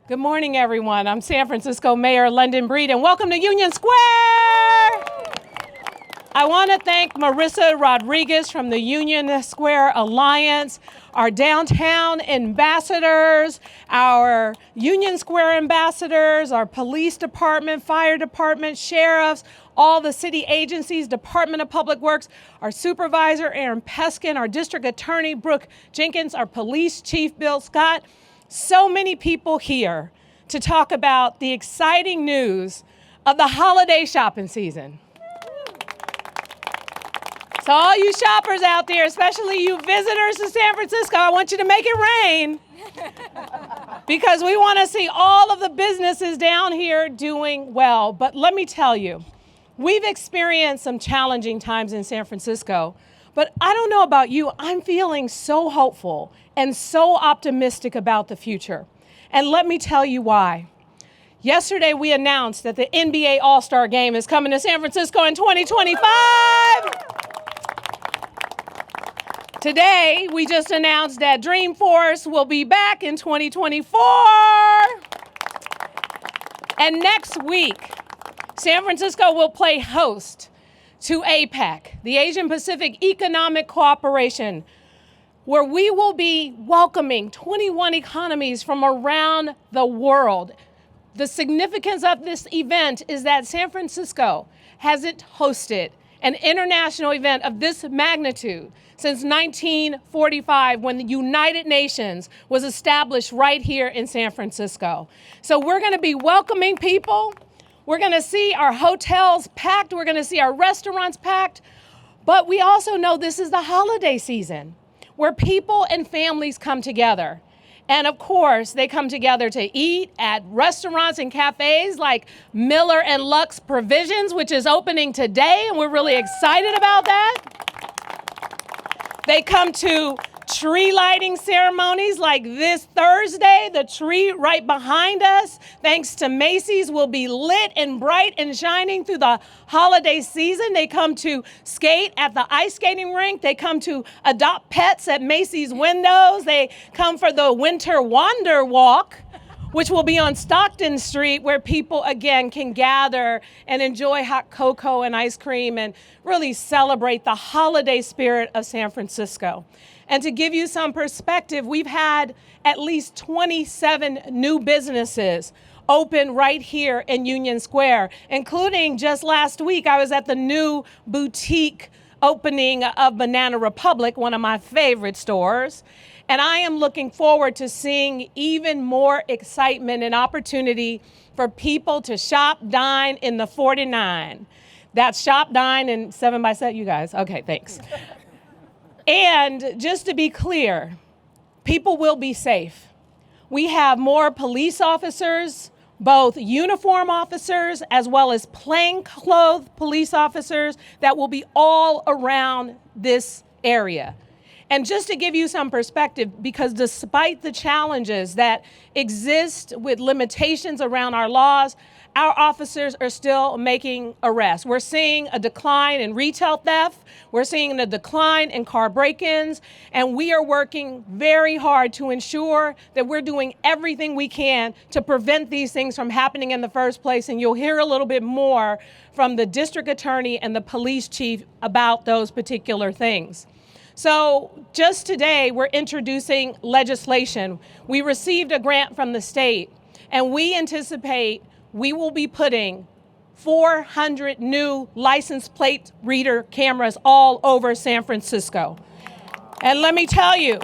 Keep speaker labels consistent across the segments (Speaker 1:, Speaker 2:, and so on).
Speaker 1: Good morning, everyone. I'm San Francisco Mayor London Breed, and welcome to Union Square. I want to thank Marissa Rodriguez from the Union Square Alliance, our downtown ambassadors, our Union Square ambassadors, our police department, fire department, sheriffs, all the city agencies, Department of Public Works, our supervisor, Aaron Peskin, our district attorney, Brooke Jenkins, our police chief, Bill Scott. So many people here to talk about the exciting news of the holiday shopping season. So all you shoppers out there, especially you visitors to San Francisco, I want you to make it rain because we want to see all of the businesses down here doing well. But let me tell you, we've experienced some challenging times in San Francisco, but I don't know about you, I'm feeling so hopeful and so optimistic about the future. And let me tell you why. Yesterday, we announced that the NBA All-Star Game is coming to San Francisco in 2025. Today, we just announced that Dreamforce will be back in 2024. And next week, San Francisco will play host to APEC, the Asian Pacific Economic Cooperation, where we will be welcoming 21 economies from around the world. The significance of this event is that San Francisco hasn't hosted an international event of this magnitude since 1945, when the United Nations was established right here in San Francisco. So we're going to be welcoming people. We're going to see our hotels packed. We're going to see our restaurants packed. But we also know this is the holiday season where people and families come together. And of course, they come together to eat at restaurants and cafes like Miller and Lux Provisions, which is opening today, and we're really excited about that. They come to tree lighting ceremonies like this Thursday. The tree right behind us, thanks to Macy's, will be lit and bright and shining through the holiday season. They come to skate at the ice skating rink. They come to adopt pets at Macy's windows. They come for the Winter Wander Walk, which will be on Stockton Street, where people, again, can gather and enjoy hot cocoa and ice cream and really celebrate the holiday spirit of San Francisco. And to give you some perspective, we've had at least 27 new businesses open right here in Union Square, including just last week, I was at the new boutique opening of Banana Republic, one of my favorite stores. And I am looking forward to seeing even more excitement and opportunity for people to shop, dine in the 49. That's shop, dine, and 7x7, you guys. Okay, thanks. And just to be clear, people will be safe. We have more police officers, both uniform officers as well as plainclothes police officers that will be all around this area. And just to give you some perspective, because despite the challenges that exist with limitations around our laws, our officers are still making arrests. We're seeing a decline in retail theft. We're seeing a decline in car break-ins. And we are working very hard to ensure that we're doing everything we can to prevent these things from happening in the first place. And you'll hear a little bit more from the district attorney and the police chief about those particular things. So just today, we're introducing legislation. We received a grant from the state, and we anticipate we will be putting 400 new license plate reader cameras all over San Francisco. And let me tell you,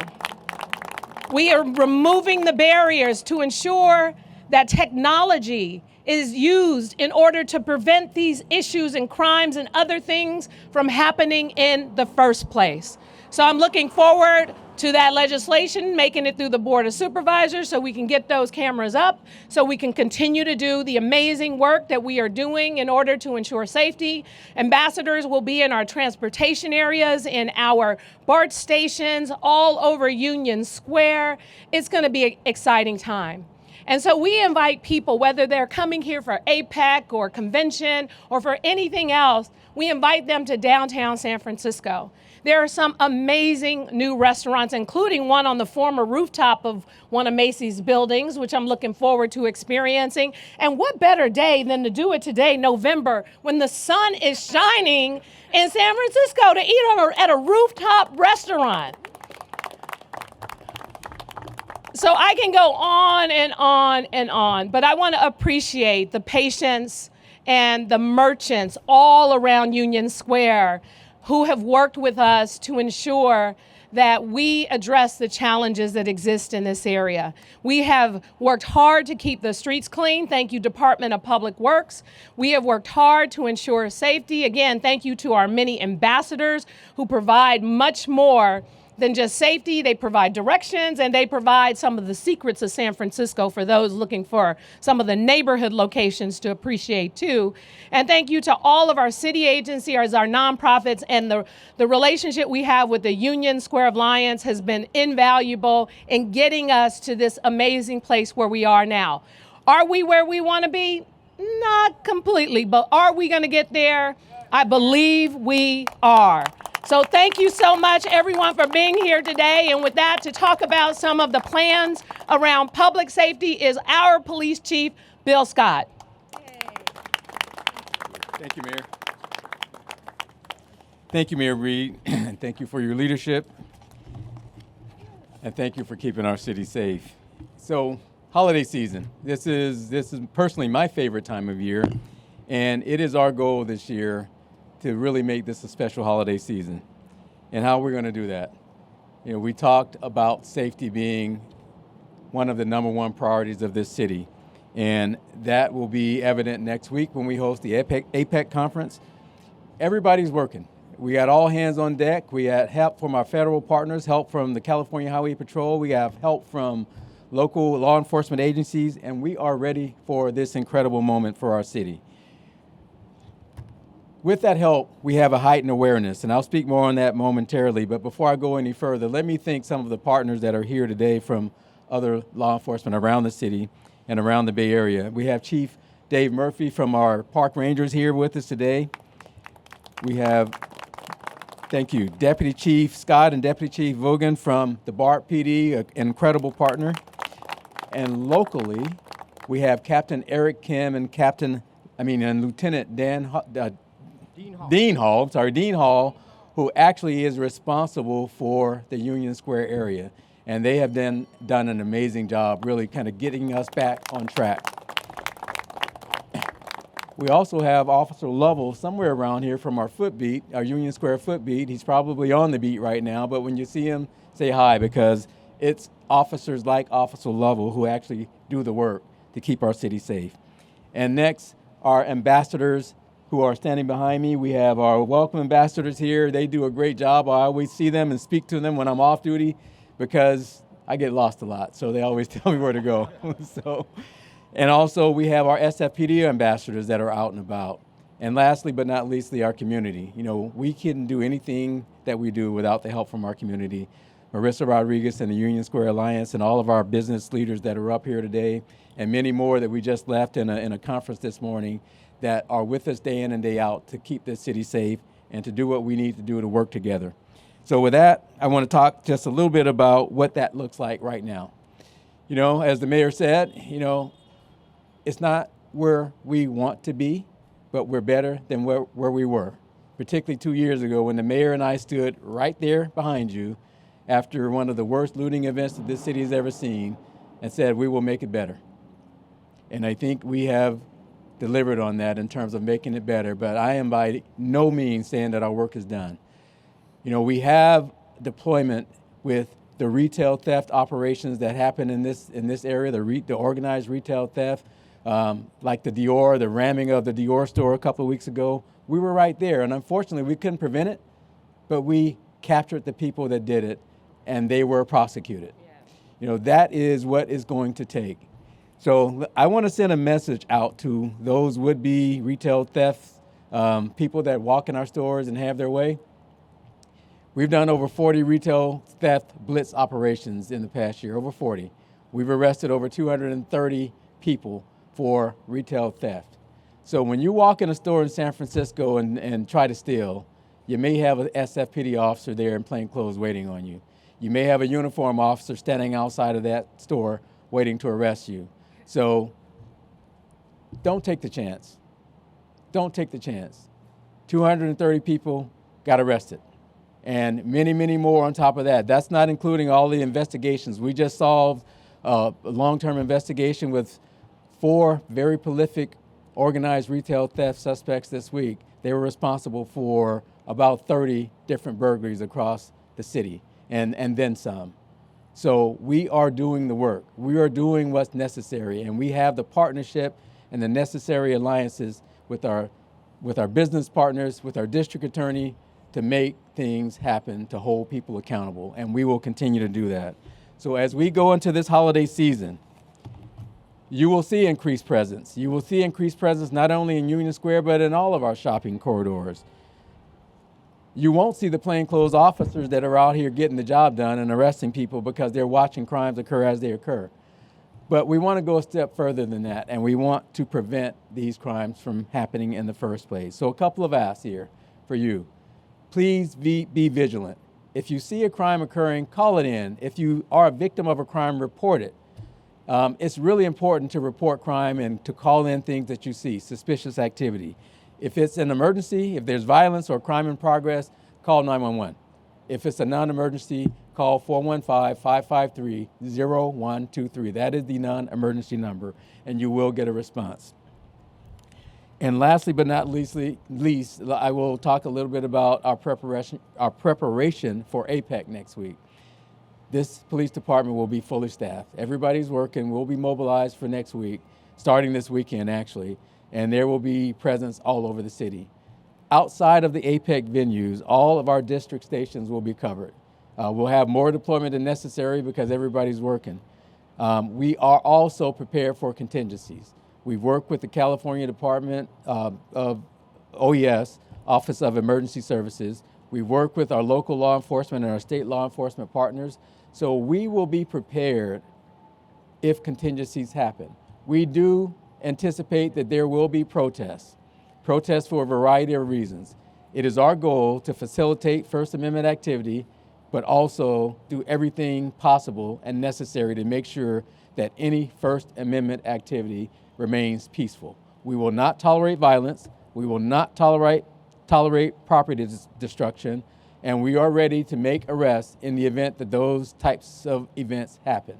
Speaker 1: we are removing the barriers to ensure that technology is used in order to prevent these issues and crimes and other things from happening in the first place. So I'm looking forward to that legislation, making it through the Board of Supervisors so we can get those cameras up, so we can continue to do the amazing work that we are doing in order to ensure safety. Ambassadors will be in our transportation areas, in our BART stations, all over Union Square. It's going to be an exciting time. And so we invite people, whether they're coming here for APEC or convention or for anything else, we invite them to downtown San Francisco. There are some amazing new restaurants, including one on the former rooftop of one of Macy's buildings, which I'm looking forward to experiencing. And what better day than to do it today, November, when the sun is shining in San Francisco, to eat at a rooftop restaurant. So I can go on and on and on, but I want to appreciate the patience and the merchants all around Union Square who have worked with us to ensure that we address the challenges that exist in this area. We have worked hard to keep the streets clean. Thank you, Department of Public Works. We have worked hard to ensure safety. Again, thank you to our many ambassadors who provide much more than just safety. They provide directions, and they provide some of the secrets of San Francisco for those looking for some of the neighborhood locations to appreciate too. And thank you to all of our city agencies, our nonprofits, and the relationship we have with the Union Square Alliance has been invaluable in getting us to this amazing place where we are now. Are we where we want to be? Not completely, but are we going to get there? I believe we are. So thank you so much, everyone, for being here today. And with that, to talk about some of the plans around public safety is our police chief, Bill Scott.
Speaker 2: Thank you, Mayor. Thank you, Mayor Reed. And thank you for your leadership. And thank you for keeping our city safe. So, holiday season. This is personally my favorite time of year. And it is our goal this year to really make this a special holiday season. And how we're going to do that. You know, we talked about safety being one of the #1 priorities of this city. And that will be evident next week when we host the APEC conference. Everybody's working. We got all hands on deck. We had help from our federal partners, help from the California Highway Patrol. We have help from local law enforcement agencies, and we are ready for this incredible moment for our city. With that help, we have a heightened awareness, and I'll speak more on that momentarily. But before I go any further, let me thank some of the partners that are here today from other law enforcement around the city and around the Bay Area. We have Chief Dave Murphy from our Park Rangers here with us today. We have, thank you, Deputy Chief Scott and Deputy Chief Vaughan from the BART PD, an incredible partner. And locally, we have Captain Eric Kim and Lieutenant Dean Hall, who actually is responsible for the Union Square area. And they have done an amazing job really kind of getting us back on track. We also have Officer Lovell somewhere around here from our footbeat, our Union Square footbeat. He's probably on the beat right now, but when you see him, say hi, because it's officers like Officer Lovell who actually do the work to keep our city safe. And next, our ambassadors who are standing behind me. We have our welcome ambassadors here. They do a great job. I always see them and speak to them when I'm off duty because I get lost a lot, so they always tell me where to go. And also we have our SFPD ambassadors that are out and about. And lastly but not leastly, our community. You know, we couldn't do anything that we do without the help from our community. Marissa Rodriguez and the Union Square Alliance and all of our business leaders that are up here today, and many more that we just left in a conference this morning, that are with us day in and day out to keep this city safe and to do what we need to do to work together. So with that, I want to talk just a little bit about what that looks like right now. You know, as the mayor said, you know, it's not where we want to be, but we're better than where we were, particularly 2 years ago when the mayor and I stood right there behind you after one of the worst looting events that this city has ever seen and said, we will make it better. And I think we have delivered on that in terms of making it better, but I am by no means saying that our work is done. You know, we have deployment with the retail theft operations that happen in this area, the organized retail theft, like the ramming of the Dior store a couple of weeks ago. We were right there, and unfortunately we couldn't prevent it, but we captured the people that did it, and they were prosecuted. Yeah. You know, that is what is going to take. So I want to send a message out to those would-be retail thefts, people that walk in our stores and have their way. We've done over 40 retail theft blitz operations in the past year, over 40. We've arrested over 230 people for retail theft. So when you walk in a store in San Francisco and try to steal, you may have an SFPD officer there in plain clothes waiting on you. You may have a uniform officer standing outside of that store waiting to arrest you. So don't take the chance. Don't take the chance. 230 people got arrested, and many, many more on top of that. That's not including all the investigations. We just solved a long-term investigation with 4 very prolific organized retail theft suspects this week. They were responsible for about 30 different burglaries across the city, and then some. So we are doing the work. We are doing what's necessary, and we have the partnership and the necessary alliances with our business partners, with our district attorney, to make things happen, to hold people accountable, and we will continue to do that. So as we go into this holiday season, you will see increased presence. You will see increased presence not only in Union Square, but in all of our shopping corridors. You won't see the plainclothes officers that are out here getting the job done and arresting people because they're watching crimes occur as they occur. But we want to go a step further than that, and we want to prevent these crimes from happening in the first place. So a couple of asks here for you. Please be vigilant. If you see a crime occurring, call it in. If you are a victim of a crime, report it. It's really important to report crime and to call in things that you see, suspicious activity. If it's an emergency, if there's violence or crime in progress, call 911. If it's a non-emergency, call 415-553-0123. That is the non-emergency number, and you will get a response. And lastly but not least, I will talk a little bit about our preparation for APEC next week. This police department will be fully staffed. Everybody's working. We'll be mobilized for next week, starting this weekend actually, and there will be presence all over the city. Outside of the APEC venues, all of our district stations will be covered. We'll have more deployment than necessary because everybody's working. We are also prepared for contingencies. We've worked with the California Department of OES, Office of Emergency Services. We've worked with our local law enforcement and our state law enforcement partners. So we will be prepared if contingencies happen. We do anticipate that there will be protests for a variety of reasons. It is our goal to facilitate First Amendment activity, but also do everything possible and necessary to make sure that any First Amendment activity remains peaceful. We will not tolerate violence. We will not tolerate property destruction, and we are ready to make arrests in the event that those types of events happen.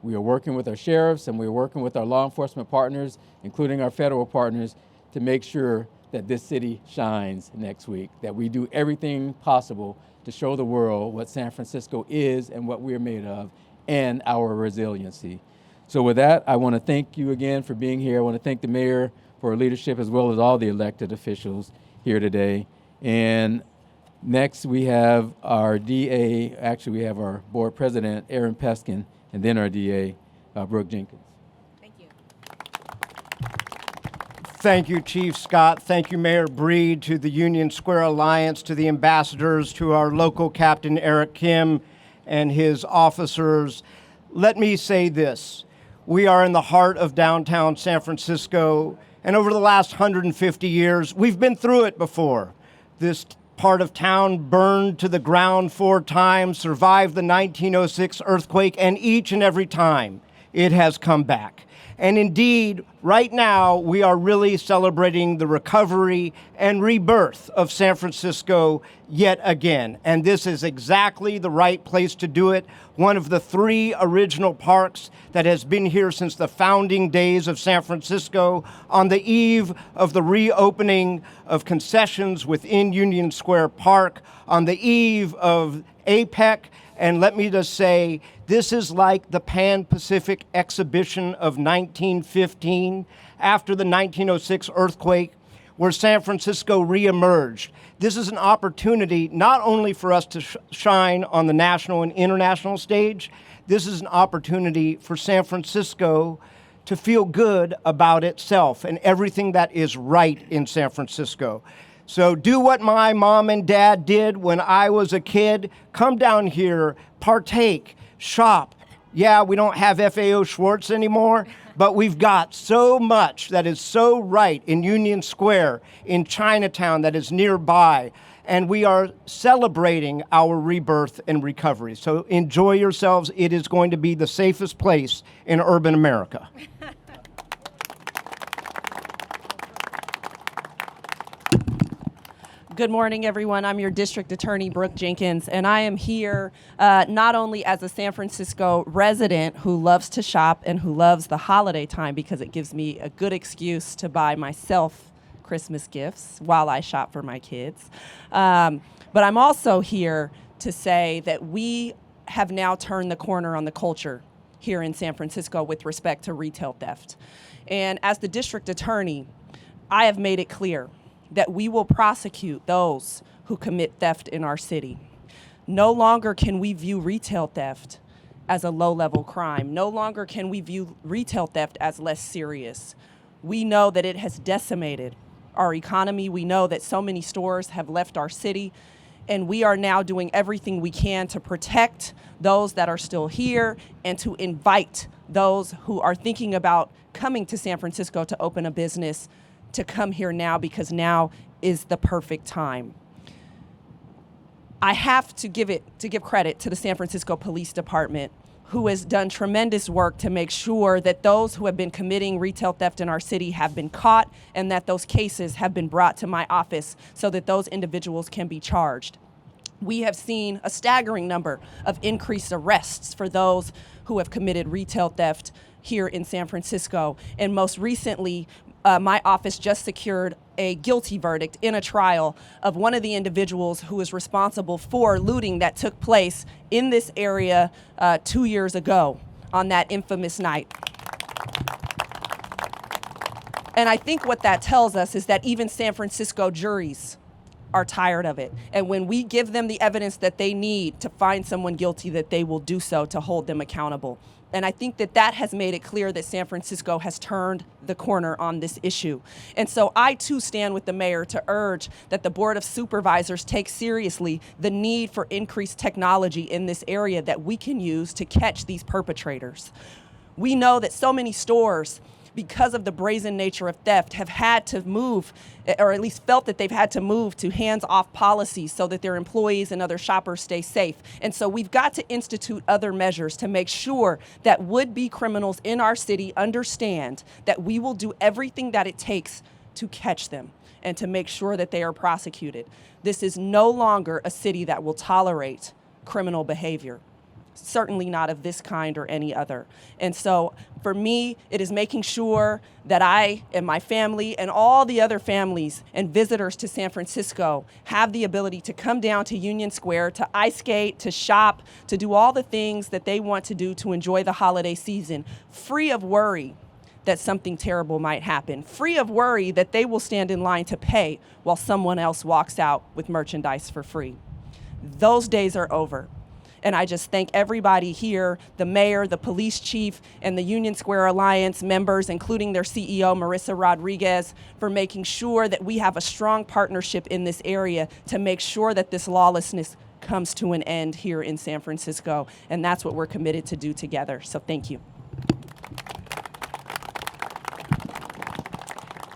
Speaker 2: We are working with our sheriffs and we are working with our law enforcement partners, including our federal partners, to make sure that this city shines next week, that we do everything possible to show the world what San Francisco is and what we're made of and our resiliency. So with that, I want to thank you again for being here. I want to thank the mayor for her leadership as well as all the elected officials here today. And next we have our DA, actually we have our board president, Aaron Peskin, and then our DA, Brooke Jenkins.
Speaker 1: Thank you.
Speaker 3: Thank you, Chief Scott. Thank you, Mayor Breed, to the Union Square Alliance, to the ambassadors, to our local Captain Eric Kim and his officers. Let me say this. We are in the heart of downtown San Francisco, and over the last 150 years, we've been through it before. This part of town burned to the ground 4 times, survived the 1906 earthquake, and each and every time it has come back. And indeed, right now, we are really celebrating the recovery and rebirth of San Francisco yet again. And this is exactly the right place to do it. One of the 3 original parks that has been here since the founding days of San Francisco, on the eve of the reopening of concessions within Union Square Park, on the eve of APEC. And let me just say, this is like the Pan-Pacific exhibition of 1915 after the 1906 earthquake, where San Francisco reemerged. This is an opportunity not only for us to shine on the national and international stage, this is an opportunity for San Francisco to feel good about itself and everything that is right in San Francisco. So do what my mom and dad did when I was a kid. Come down here, partake, shop. Yeah, we don't have FAO Schwartz anymore, but we've got so much that is so right in Union Square, in Chinatown that is nearby. and we are celebrating our rebirth and recovery. So enjoy yourselves. It is going to be the safest place in urban America.
Speaker 4: Good morning, everyone. I'm your District Attorney, Brooke Jenkins, and I am here not only as a San Francisco resident who loves to shop and who loves the holiday time because it gives me a good excuse to buy myself Christmas gifts while I shop for my kids, but I'm also here to say that we have now turned the corner on the culture here in San Francisco with respect to retail theft. And as the District Attorney, I have made it clear that we will prosecute those who commit theft in our city. No longer can we view retail theft as a low-level crime. No longer can we view retail theft as less serious. We know that it has decimated our economy. We know that so many stores have left our city, and we are now doing everything we can to protect those that are still here and to invite those who are thinking about coming to San Francisco to open a business to come here now, because now is the perfect time. I have to give credit to the San Francisco Police Department, who has done tremendous work to make sure that those who have been committing retail theft in our city have been caught and that those cases have been brought to my office so that those individuals can be charged. We have seen a staggering number of increased arrests for those who have committed retail theft here in San Francisco. And most recently, my office just secured a guilty verdict in a trial of one of the individuals who was responsible for looting that took place in this area 2 years ago on that infamous night. And I think what that tells us is that even San Francisco juries are tired of it. And when we give them the evidence that they need to find someone guilty, that they will do so to hold them accountable. And I think that that has made it clear that San Francisco has turned the corner on this issue. And so I too stand with the mayor to urge that the Board of Supervisors take seriously the need for increased technology in this area that we can use to catch these perpetrators. We know that so many stores, because of the brazen nature of theft, have had to move, or at least felt that they've had to move to hands-off policies so that their employees and other shoppers stay safe. And so we've got to institute other measures to make sure that would-be criminals in our city understand that we will do everything that it takes to catch them and to make sure that they are prosecuted. This is no longer a city that will tolerate criminal behavior. Certainly not of this kind or any other. And so for me, it is making sure that I and my family and all the other families and visitors to San Francisco have the ability to come down to Union Square, to ice skate, to shop, to do all the things that they want to do to enjoy the holiday season, free of worry that something terrible might happen, free of worry that they will stand in line to pay while someone else walks out with merchandise for free. Those days are over. And I just thank everybody here, the mayor, the police chief, and the Union Square Alliance members, including their CEO, Marissa Rodriguez, for making sure that we have a strong partnership in this area to make sure that this lawlessness comes to an end here in San Francisco. And that's what we're committed to do together. So thank you.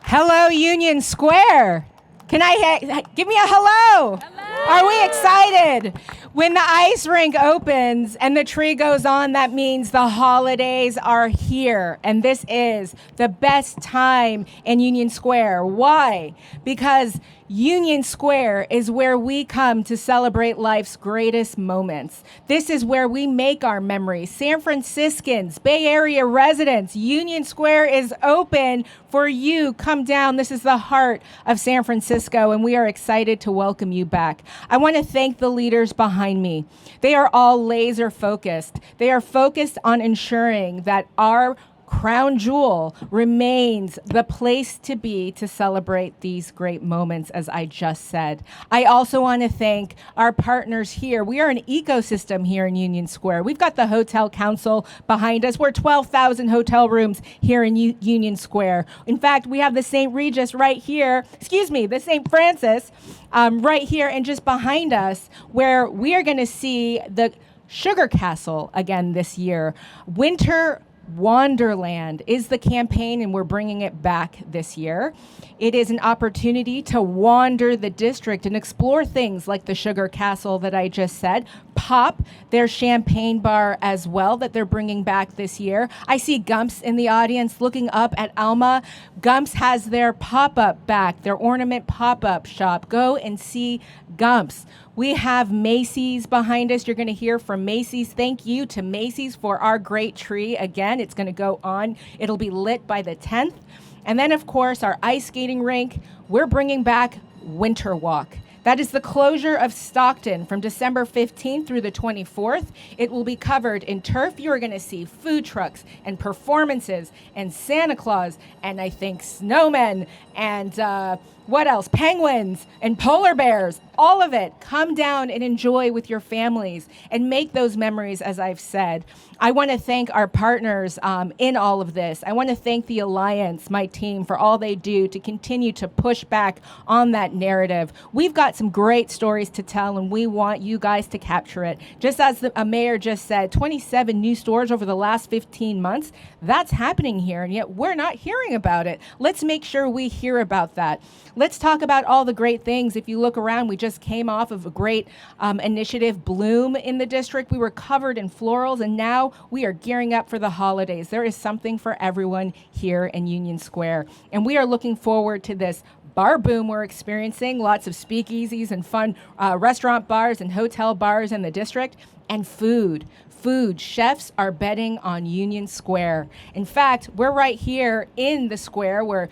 Speaker 1: Hello, Union Square. Can I give me a hello? Are we excited? When the ice rink opens and the tree goes on, that means the holidays are here. And this is the best time in Union Square. Why? Because Union Square is where we come to celebrate life's greatest moments. This is where we make our memories. San Franciscans, Bay Area residents, Union Square is open for you. Come down. This is the heart of San Francisco, and we are excited to welcome you back. I want to thank the leaders behind me. They are all laser focused. They are focused on ensuring that our crown jewel remains the place to be to celebrate these great moments, as I just said. I also want to thank our partners here. We are an ecosystem here in Union Square. We've got the Hotel Council behind us. We're 12,000 hotel rooms here in Union Square. In fact, we have the St. Regis right here, the St. Francis right here and just behind us, where we are going to see the Sugar Castle again this year. Winter
Speaker 5: Wanderland is the campaign, and we're bringing it back this year. It is an opportunity to wander the district and explore things like the Sugar Castle that I just said, Pop, their champagne bar as well that they're bringing back this year. I see Gumps in the audience looking up at Alma. Gumps has their pop-up back, their ornament pop-up shop. Go and see Gumps. We have Macy's behind us. You're going to hear from Macy's. Thank you to Macy's for our great tree. Again, it's going to go on. It'll be lit by the 10th. And then, of course, our ice skating rink. We're bringing back Winter Walk. That is the closure of Stockton from December 15th through the 24th. It will be covered in turf. You are going to see food trucks and performances and Santa Claus and I think snowmen and what else? Penguins and polar bears, all of it. Come down and enjoy with your families and make those memories, as I've said. I want to thank our partners in all of this. I want to thank the Alliance, my team, for all they do to continue to push back on that narrative. We've got some great stories to tell, and we want you guys to capture it. Just as a mayor just said, 27 new stores over the last 15 months. That's happening here, and yet we're not hearing about it. Let's make sure we hear about that. Let's talk about all the great things. If you look around, we just came off of a great initiative, Bloom, in the district. We were covered in florals, and now we are gearing up for the holidays. There is something for everyone here in Union Square, and we are looking forward to this bar boom we're experiencing. Lots of speakeasies and fun restaurant bars and hotel bars in the district, and food. Chefs are betting on Union Square. In fact, we're right here in the square where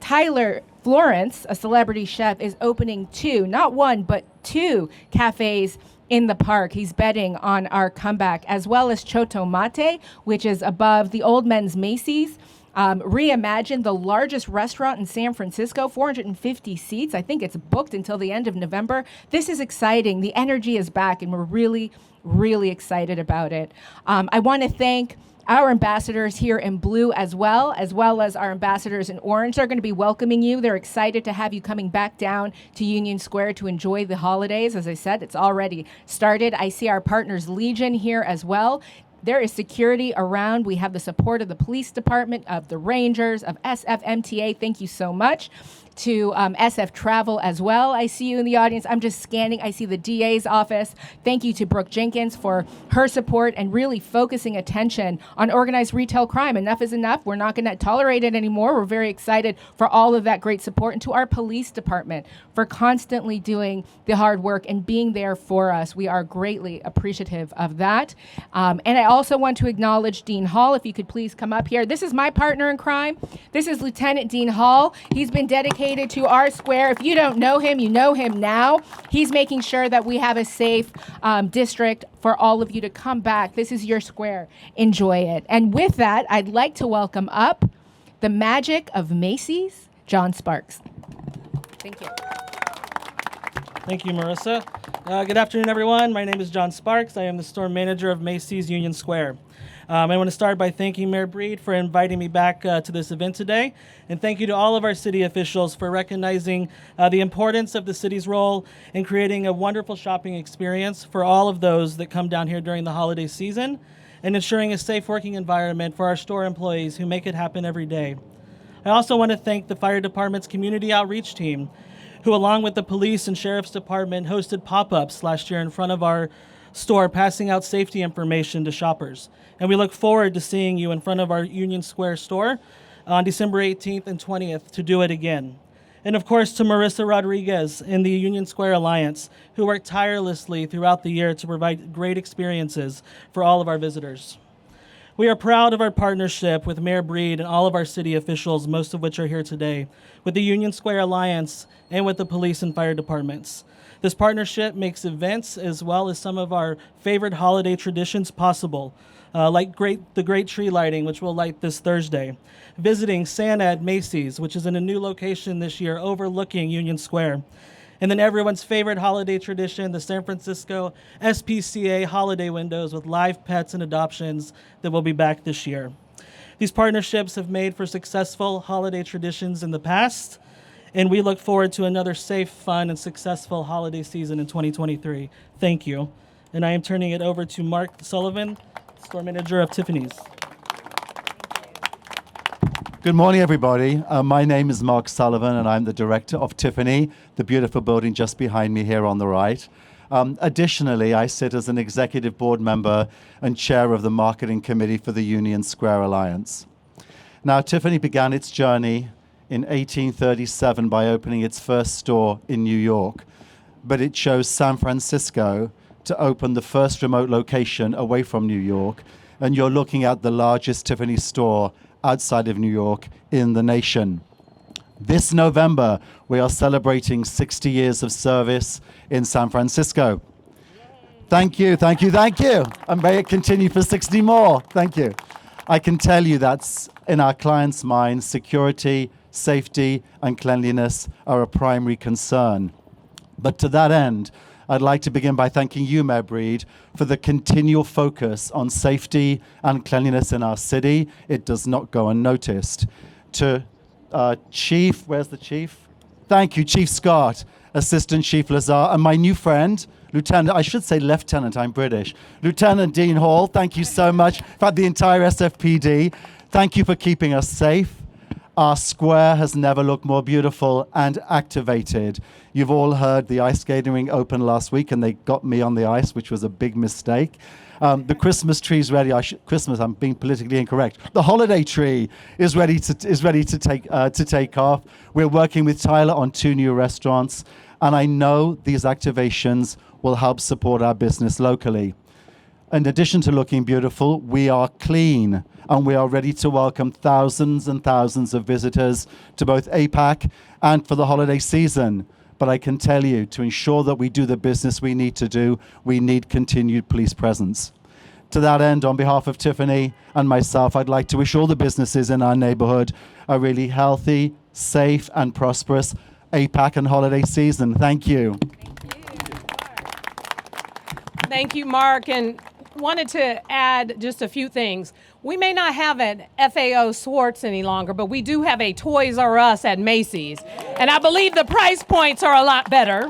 Speaker 5: Tyler Florence, a celebrity chef, is opening not one, but two cafes in the park. He's betting on our comeback, as well as Choto Mate, which is above the old men's Macy's. Reimagined, the largest restaurant in San Francisco, 450 seats. I think it's booked until the end of November. This is exciting. The energy is back, and we're really, really excited about it. I want to thank our ambassadors here in blue as well as our ambassadors in orange. They're going to be welcoming you. They're excited to have you coming back down to Union Square to enjoy the holidays. As I said, it's already started. I see our partners Legion here as well. There is security around. We have the support of the police department, of the Rangers, of SFMTA. Thank you so much. To SF Travel as well. I see you in the audience. I'm just scanning. I see the DA's office. Thank you to Brooke Jenkins for her support and really focusing attention on organized retail crime. Enough is enough. We're not going to tolerate it anymore. We're very excited for all of that great support, and to our police department for constantly doing the hard work and being there for us. We are greatly appreciative of that. And I also want to acknowledge Dean Hall. If you could please come up here. This is my partner in crime. This is Lieutenant Dean Hall. He's been dedicated to our square. If you don't know him, you know him now. He's making sure that we have a safe district for all of you to come back. This is your square. Enjoy it. And with that, I'd like to welcome up the magic of Macy's, John Sparks. Thank you.
Speaker 6: Thank you, Marissa. Good afternoon, everyone. My name is John Sparks. I am the store manager of Macy's Union Square. I want to start by thanking Mayor Breed for inviting me back to this event today. And thank you to all of our city officials for recognizing the importance of the city's role in creating a wonderful shopping experience for all of those that come down here during the holiday season and ensuring a safe working environment for our store employees who make it happen every day. I also want to thank the fire department's community outreach team, who along with the police and sheriff's department hosted pop-ups last year in front of our store, passing out safety information to shoppers. And we look forward to seeing you in front of our Union Square store on December 18th and 20th to do it again. And of course, to Marissa Rodriguez and the Union Square Alliance, who work tirelessly throughout the year to provide great experiences for all of our visitors. We are proud of our partnership with Mayor Breed and all of our city officials, most of which are here today, with the Union Square Alliance and with the police and fire departments. This partnership makes events as well as some of our favorite holiday traditions possible, like the great tree lighting, which we'll light this Thursday, visiting Santa at Macy's, which is in a new location this year overlooking Union Square, and then everyone's favorite holiday tradition, the San Francisco SPCA holiday windows with live pets and adoptions that will be back this year. These partnerships have made for successful holiday traditions in the past, and we look forward to another safe, fun, and successful holiday season in 2023. Thank you. And I am turning it over to Mark Sullivan, store manager of Tiffany's.
Speaker 7: Good morning, everybody. My name is Mark Sullivan, and I'm the director of Tiffany, the beautiful building just behind me here on the right. Additionally, I sit as an executive board member and chair of the marketing committee for the Union Square Alliance. Now, Tiffany began its journey in 1837 by opening its first store in New York, but it chose San Francisco to open the first remote location away from New York, and you're looking at the largest Tiffany store outside of New York in the nation. This November, we are celebrating 60 years of service in San Francisco. Thank you, thank you, thank you. And may it continue for 60 more. Thank you. I can tell you that's in our clients' minds, security, safety, and cleanliness are a primary concern. But to that end, I'd like to begin by thanking you, Mayor Breed, for the continual focus on safety and cleanliness in our city. It does not go unnoticed. To Chief, where's the Chief? Thank you, Chief Scott, Assistant Chief Lazar, and my new friend, Lieutenant, I should say Lieutenant, I'm British. Lieutenant Dean Hall, thank you so much. In fact, the entire SFPD, thank you for keeping us safe. Our square has never looked more beautiful and activated. You've all heard the ice skating rink opened last week, and they got me on the ice, which was a big mistake. The Christmas tree is ready. Christmas, I'm being politically incorrect. The holiday tree is ready to take off. We're working with Tyler on 2 new restaurants, and I know these activations will help support our business locally. In addition to looking beautiful, we are clean, and we are ready to welcome thousands and thousands of visitors to both APAC and for the holiday season. But I can tell you, to ensure that we do the business we need to do, we need continued police presence. To that end, on behalf of Tiffany and myself, I'd like to wish all the businesses in our neighborhood a really healthy, safe, and prosperous APAC and holiday season. Thank you.
Speaker 1: Thank you, Mark. And wanted to add just a few things. We may not have an FAO Schwartz any longer, but we do have a Toys R Us at Macy's. And I believe the price points are a lot better.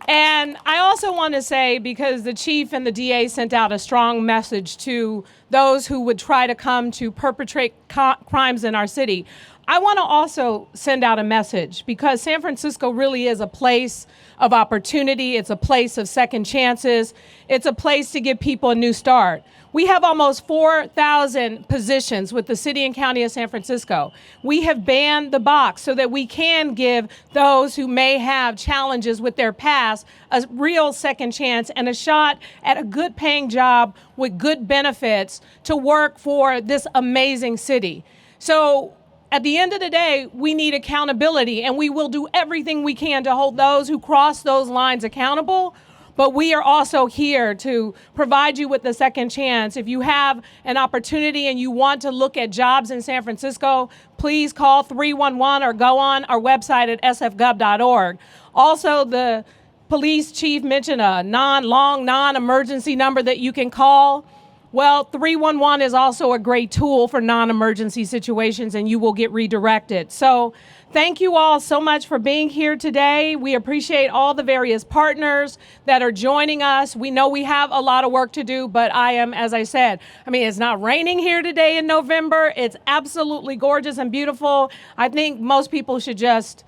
Speaker 1: And I also want to say, because the chief and the DA sent out a strong message to those who would try to come to perpetrate crimes in our city, I want to also send out a message, because San Francisco really is a place of opportunity. It's a place of second chances. It's a place to give people a new start. We have almost 4,000 positions with the city and county of San Francisco. We have banned the box so that we can give those who may have challenges with their past a real second chance and a shot at a good paying job with good benefits to work for this amazing city. So at the end of the day, we need accountability, and we will do everything we can to hold those who cross those lines accountable. But we are also here to provide you with a second chance. If you have an opportunity and you want to look at jobs in San Francisco, please call 311 or go on our website at sfgov.org. Also, the police chief mentioned a non-emergency number that you can call. Well, 311 is also a great tool for non-emergency situations, and you will get redirected. So thank you all so much for being here today. We appreciate all the various partners that are joining us. We know we have a lot of work to do, but I am, as I said, it's not raining here today in November. It's absolutely gorgeous and beautiful. I think most people should just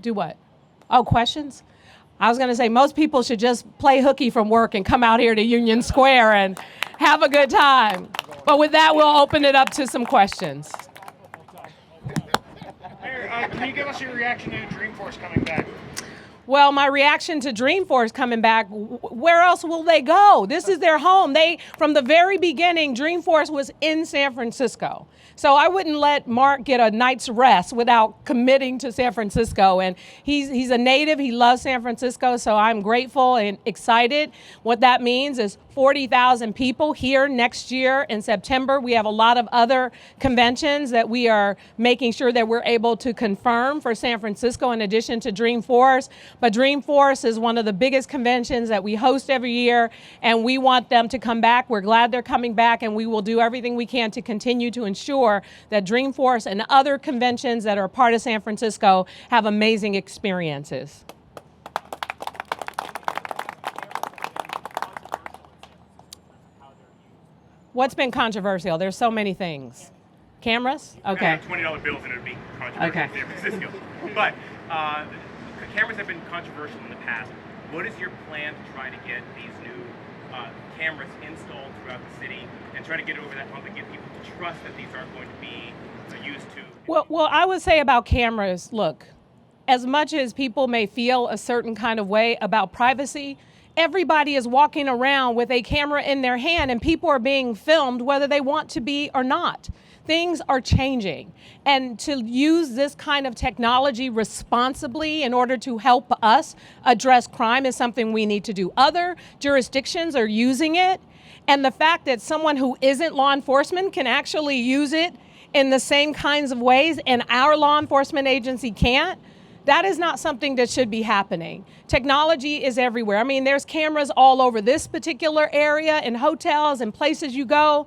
Speaker 1: do what? Oh, questions? I was going to say most people should just play hooky from work and come out here to Union Square and have a good time. But with that, we'll open it up to some questions.
Speaker 8: Mayor, can you give us your reaction to Dreamforce coming back?
Speaker 1: Well, my reaction to Dreamforce coming back, where else will they go? This is their home. From the very beginning, Dreamforce was in San Francisco. So I wouldn't let Mark get a night's rest without committing to San Francisco. And he's a native. He loves San Francisco. So I'm grateful and excited. What that means is 40,000 people here next year in September. We have a lot of other conventions that we are making sure that we're able to confirm for San Francisco in addition to Dreamforce. But Dreamforce is one of the biggest conventions that we host every year, and we want them to come back. We're glad they're coming back, and we will do everything we can to continue to ensure that Dreamforce and other conventions that are a part of San Francisco have amazing experiences. What's been controversial? There's so many things. Cameras?
Speaker 8: I
Speaker 1: Okay.
Speaker 8: have $20 bills and it would be controversial
Speaker 1: Okay.
Speaker 8: in San Francisco. But cameras have been controversial in the past. What is your plan to try to get these new cameras installed throughout the city and try to get over that hump and get people to trust that these aren't going to be used to?
Speaker 1: Well, I would say about cameras, look, as much as people may feel a certain kind of way about privacy, everybody is walking around with a camera in their hand and people are being filmed whether they want to be or not. Things are changing. And to use this kind of technology responsibly in order to help us address crime is something we need to do. Other jurisdictions are using it. And the fact that someone who isn't law enforcement can actually use it in the same kinds of ways and our law enforcement agency can't, that is not something that should be happening. Technology is everywhere. I mean, there's cameras all over this particular area, in hotels and places you go.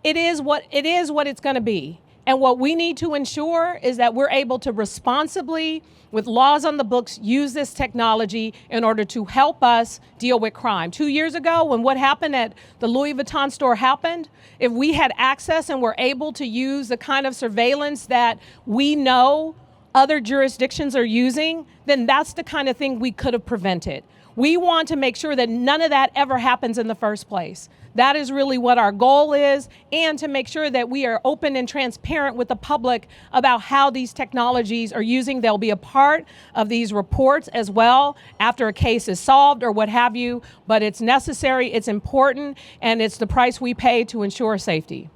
Speaker 1: It is what it's going to be. And what we need to ensure is that we're able to responsibly, with laws on the books, use this technology in order to help us deal with crime. 2 years ago, when what happened at the Louis Vuitton store happened, if we had access and were able to use the kind of surveillance that we know other jurisdictions are using, then that's the kind of thing we could have prevented. We want to make sure that none of that ever happens in the first place. That is really what our goal is, and to make sure that we are open and transparent with the public about how these technologies are using. They'll be a part of these reports as well after a case is solved or what have you, but it's necessary, it's important, and it's the price we pay to ensure safety.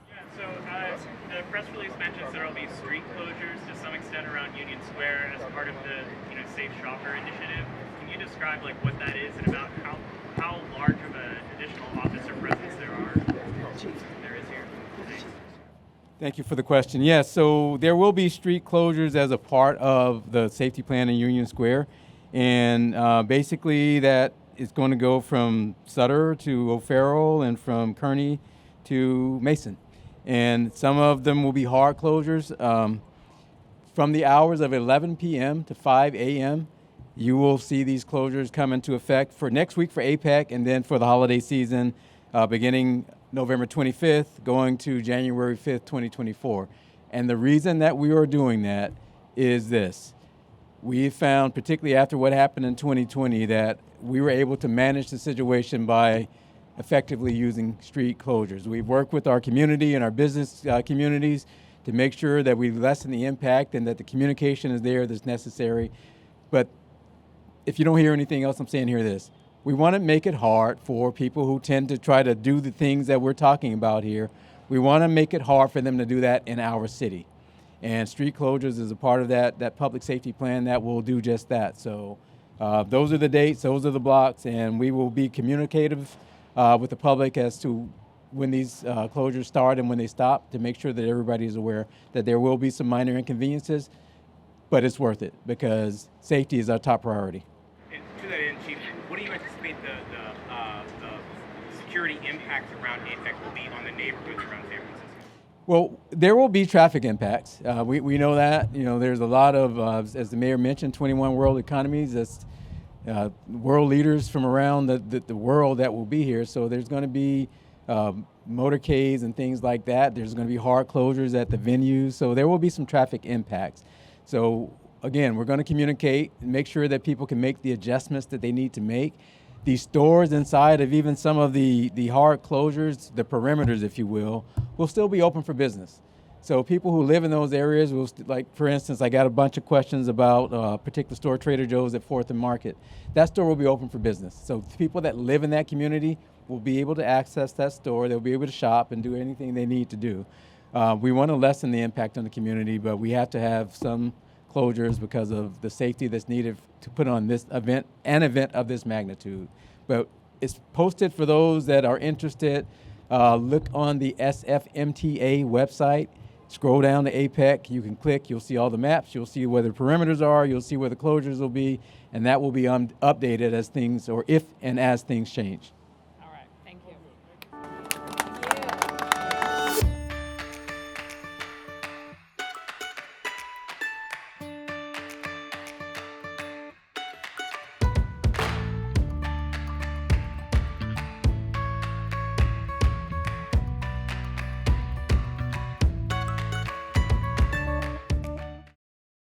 Speaker 9: Yeah, so the press release mentions there will be street closures to some extent around Union Square as part of the Safe Shopper initiative. Can you describe what that is and about how large of an additional officer presence there is here? Thanks.
Speaker 2: Thank you for the question. Yes, so there will be street closures as a part of the safety plan in Union Square. And basically that is going to go from Sutter to O'Farrell and from Kearney to Mason. And some of them will be hard closures. From the hours of 11 p.m. to 5 a.m., you will see these closures come into effect for next week for APEC and then for the holiday season beginning November 25th, going to January 5th, 2024. And the reason that we are doing that is this. We found, particularly after what happened in 2020, that we were able to manage the situation by effectively using street closures. We've worked with our community and our business communities to make sure that we lessen the impact and that the communication is there that's necessary. But if you don't hear anything else, I'm saying hear this. We want to make it hard for people who tend to try to do the things that we're talking about here. We want to make it hard for them to do that in our city. And street closures is a part of that public safety plan that will do just that. So those are the dates, those are the blocks, and we will be communicative with the public as to when these closures start and when they stop, to make sure that everybody is aware that there will be some minor inconveniences, but it's worth it because safety is our top priority.
Speaker 8: And to that end, Chief, what do you anticipate the security impacts around APEC will be on the neighborhoods around San Francisco?
Speaker 2: Well, there will be traffic impacts. We know that. There's a lot of, as the mayor mentioned, 21 world economies. That's world leaders from around the world that will be here. So there's going to be motorcades and things like that. There's going to be hard closures at the venues. So there will be some traffic impacts. So again, we're going to communicate and make sure that people can make the adjustments that they need to make. These stores inside of even some of the hard closures, the perimeters, if you will still be open for business. So people who live in those areas will, like for instance, I got a bunch of questions about a particular store, Trader Joe's at 4th and Market. That store will be open for business. So people that live in that community will be able to access that store. They'll be able to shop and do anything they need to do. We want to lessen the impact on the community, but we have to have some closures because of the safety that's needed to put on this event, an event of this magnitude. But it's posted for those that are interested. Look on the SFMTA website. Scroll down to APEC. You can click. You'll see all the maps. You'll see where the perimeters are. You'll see where the closures will be. And that will be updated as things, or if and as things change.